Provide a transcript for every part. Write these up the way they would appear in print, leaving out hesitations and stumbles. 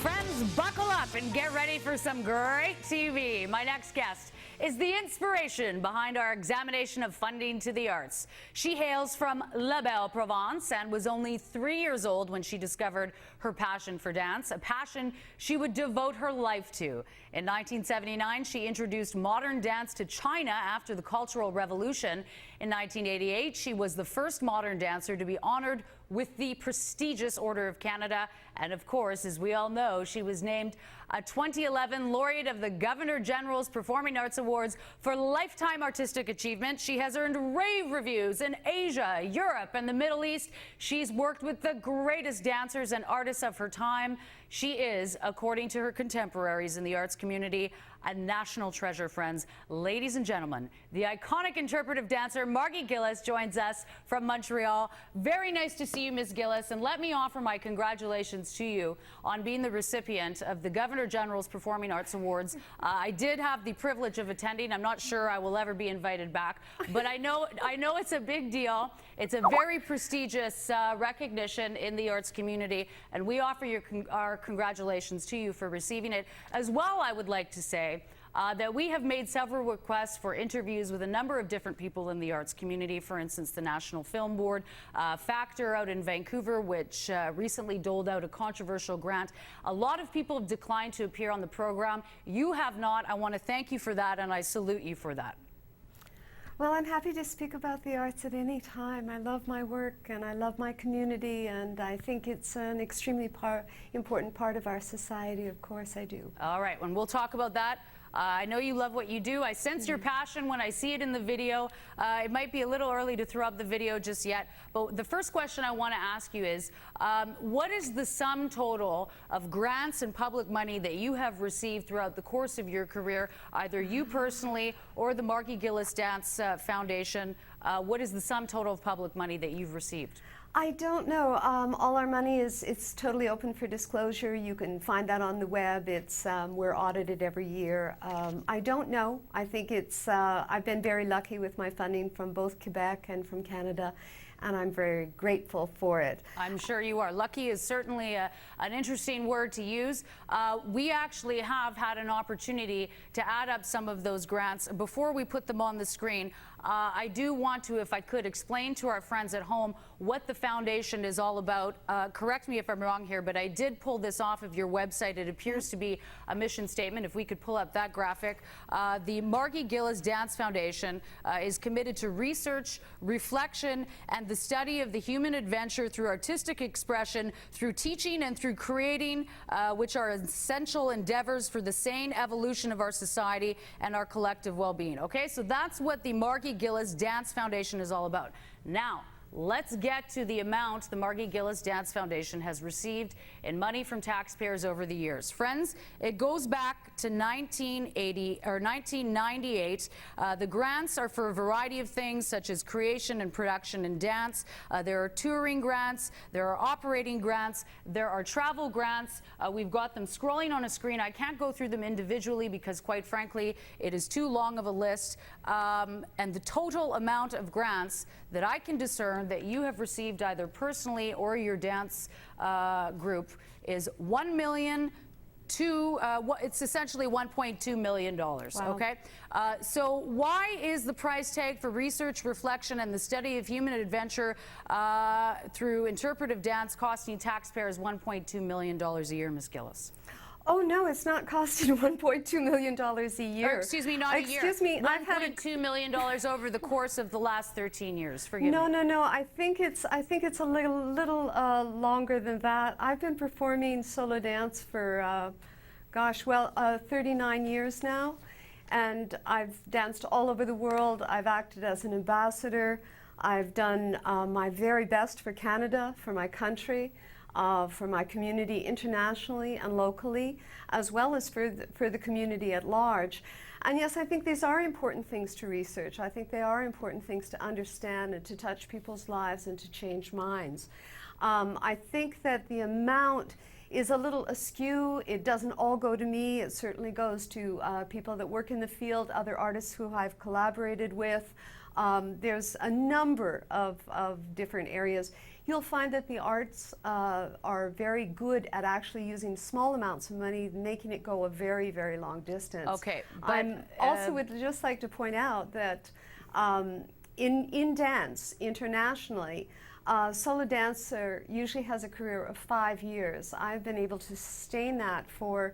Friends, buckle up and get ready for some great TV. My next guest is the inspiration behind our examination of funding to the arts. She hails from La Belle Provence and was only 3 years old when she discovered her passion for dance, a passion she would devote her life to. In 1979, she introduced modern dance to China after the Cultural Revolution. In 1988, she was the first modern dancer to be honored with the prestigious Order of Canada. And of course, as we all know, she was named a 2011 laureate of the Governor General's Performing Arts Awards for Lifetime Artistic Achievement. She has earned rave reviews in Asia, Europe, and the Middle East. She's worked with the greatest dancers and artists of her time. She is, according to her contemporaries in the arts community, a national treasure, friends. Ladies and gentlemen, the iconic interpretive dancer Margie Gillis joins us from Montreal. Very nice to see you, Ms. Gillis, and let me offer my congratulations to you on being the recipient of the Governor General's Performing Arts Awards. I did have the privilege of attending. I'm not sure I will ever be invited back, but I know it's a big deal. It's a very prestigious recognition in the arts community, and we offer our congratulations to you for receiving it. As well, I would like to say that we have made several requests for interviews with a number of different people in the arts community. For instance, the National Film Board, Factor out in Vancouver, which recently doled out a controversial grant. A lot of people have declined to appear on the program. You have not. I want to thank you for that, and I salute you for that. Well, I'm happy to speak about the arts at any time. I love my work and I love my community, and I think it's an extremely important part of our society. Of course I do. All right, and we'll talk about that. I know you love what you do. I sense your passion when I see it in the video. It might be a little early to throw up the video just yet, but the first question I want to ask you is, what is the sum total of grants and public money that you have received throughout the course of your career, either you personally or the Margie Gillis Dance Foundation? What is the sum total of public money that you've received? I don't know. All our money it's totally open for disclosure. You can find that on the web. We're audited every year. I don't know. I think I've been very lucky with my funding from both Quebec and from Canada, and I'm very grateful for it. I'm sure you are. Lucky is certainly an interesting word to use. We actually have had an opportunity to add up some of those grants. Before we put them on the screen, I do want to, if I could, explain to our friends at home what the foundation is all about. Correct me if I'm wrong here, but I did pull this off of your website. It appears to be a mission statement. If we could pull up that graphic. The Margie Gillis Dance Foundation is committed to research, reflection, and the study of the human adventure through artistic expression, through teaching, and through creating, which are essential endeavors for the sane evolution of our society and our collective well-being. Okay, so that's what the Margie Gillis Dance Foundation is all about. Now, let's get to the amount the Margie Gillis Dance Foundation has received in money from taxpayers over the years. Friends, it goes back to 1998. The grants are for a variety of things, such as creation and production in dance. There are touring grants, there are operating grants, there are travel grants. We've got them scrolling on a screen. I can't go through them individually because, quite frankly, it is too long of a list. And the total amount of grants that I can discern that you have received either personally or your dance group is it's essentially $1.2 million, wow. Okay? So why is the price tag for research, reflection, and the study of human adventure through interpretive dance costing taxpayers $1.2 million a year, Ms. Gillis? Oh no, it's not costing $1.2 million a year. Or, excuse me, not a year. Excuse me, $1.2 million over the course of the last 13 years. Forgive me. No. I think it's a little longer than that. I've been performing solo dance for, 39 years now, and I've danced all over the world. I've acted as an ambassador. I've done my very best for Canada, for my country. For my community internationally and locally, as well as for the community at large. And yes, I think these are important things to research. I think they are important things to understand and to touch people's lives and to change minds. I think that the amount is a little askew. It doesn't all go to me. It certainly goes to people that work in the field, other artists who I've collaborated with. There's a number of different areas. you'll find that the arts are very good at actually using small amounts of money, making it go a very, very long distance. Okay, but I also would just like to point out that in dance internationally, solo dancer usually has a career of 5 years. I've been able to sustain that for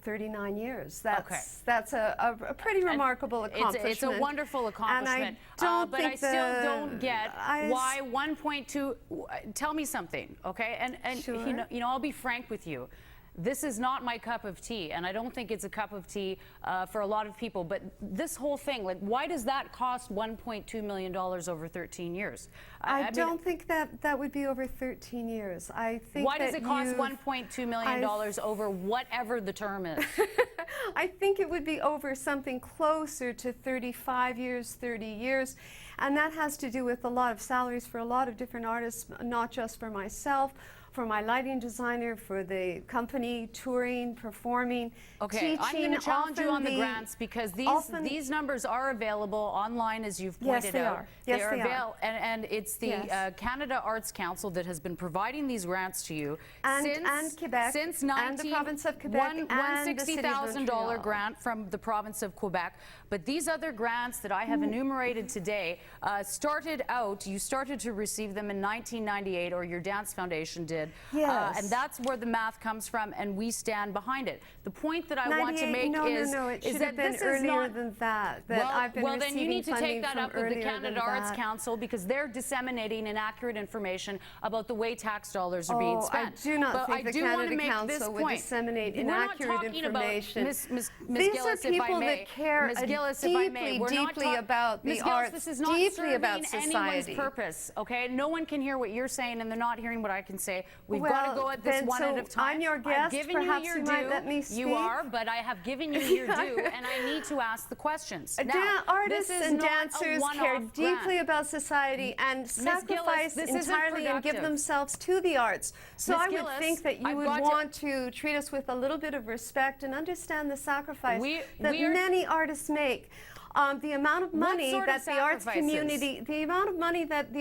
39 years. That's a pretty remarkable accomplishment. It's a wonderful accomplishment. But I still don't get why 1.2. Tell me something, okay? And sure. you know, I'll be frank with you. This is not my cup of tea, and I don't think it's a cup of tea for a lot of people. But this whole thing, like, why does that cost $1.2 million over 13 years? I don't think that would be over 13 years. I think. Why does it cost $1.2 million over whatever the term is? I think it would be over something closer to 35 years, 30 years. And that has to do with a lot of salaries for a lot of different artists, not just for myself, for my lighting designer, for the company, touring, performing, teaching. I'm going to challenge you on the grants, because these numbers are available online, as you've pointed out. Yes, they are. And it's the Canada Arts Council that has been providing these grants to you and Quebec, since and the province of Quebec, and $160,000 grant from the province of Quebec. But these other grants that I have enumerated today you started to receive them in 1998, or your dance foundation did. Yes. And that's where the math comes from, and we stand behind it. The point that I want to make is it should have been earlier than that. Well, then you need to take that up with the Canada Arts Council, because they're disseminating inaccurate information about the way tax dollars are being spent. I do not think the Canada Council would disseminate inaccurate information. Ms. These Gillis, are people that care deeply about the arts, this is not deeply about serving society. Anyone's purpose, okay? No one can hear what you're saying, and they're not hearing what I can say. We've got to go at this one at a time. I'm your guest. Perhaps you might let me speak. You are, but I have given you your due, and I need to ask the questions. Now, artists and dancers care deeply about society and sacrifice entirely and give themselves to the arts. So I would think that you would want to treat us with a little bit of respect and understand the sacrifice that many artists make. The amount of money that the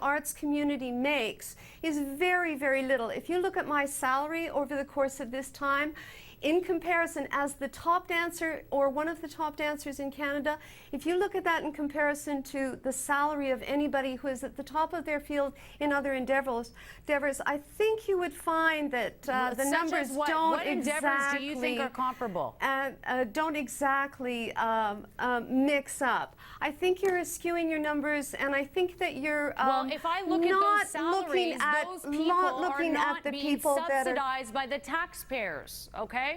arts community makes is very, very little. If you look at my salary over the course of this time, in comparison, as the top dancer or one of the top dancers in Canada, if you look at that in comparison to the salary of anybody who is at the top of their field in other endeavors, I think you would find that the numbers don't exactly do you think are comparable? Don't exactly mix up. I think you're skewing your numbers, and I think that you're if I look at those salaries, those people are not being subsidized by the taxpayers, okay?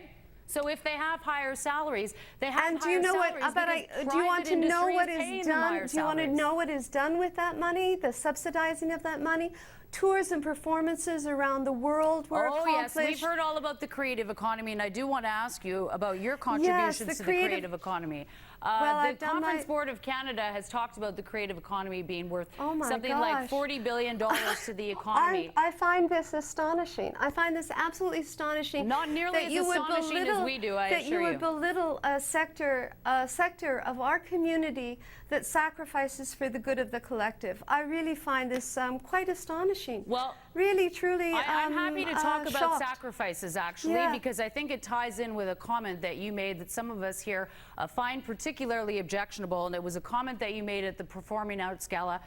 So if they have higher salaries, they have higher salaries. And do you know what? Do you want to know what is done? Do you want to know what is done with that money? The subsidizing of that money? Tours and performances around the world were accomplished. Yes, we've heard all about the creative economy, and I do want to ask you about your contributions to the creative economy. The Conference Board of Canada has talked about the creative economy being worth something like $40 billion to the economy. I find this astonishing. I find this absolutely astonishing. Not nearly as astonishing as we do, I assure you. That you would belittle a sector of our community that sacrifices for the good of the collective. I really find this quite astonishing. Well, really, truly, I'm happy to talk about sacrifices, actually, because I think it ties in with a comment that you made that some of us here find particularly objectionable, and it was a comment that you made at the Performing Arts Gala.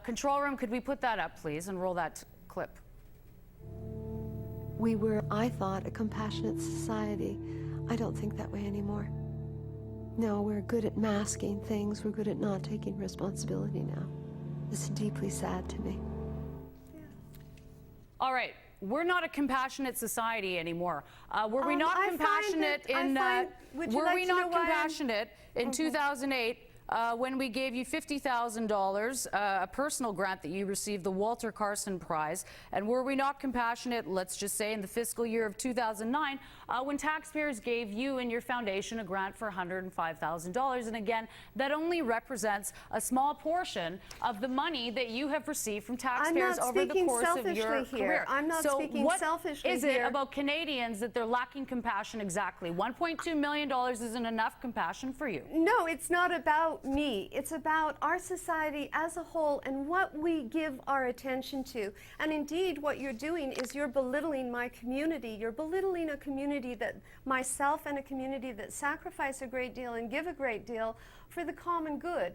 Control room, could we put that up, please, and roll that clip? We were, I thought, a compassionate society. I don't think that way anymore. No, we're good at masking things. We're good at not taking responsibility now. It's deeply sad to me. All right, we're not a compassionate society anymore. Were we not compassionate in 2008 when we gave you $50,000, a personal grant that you received, the Walter Carson Prize? And were we not compassionate, let's just say, in the fiscal year of 2009 when taxpayers gave you and your foundation a grant for $105,000? And again, that only represents a small portion of the money that you have received from taxpayers over the course of your career. I'm not speaking selfishly here. So what is it about Canadians that they're lacking compassion exactly? $1.2 million isn't enough compassion for you? No, it's not about about me. It's about our society as a whole and what we give our attention to. And indeed, what you're doing is you're belittling my community. You're belittling a community that myself and a community that sacrifice a great deal and give a great deal for the common good.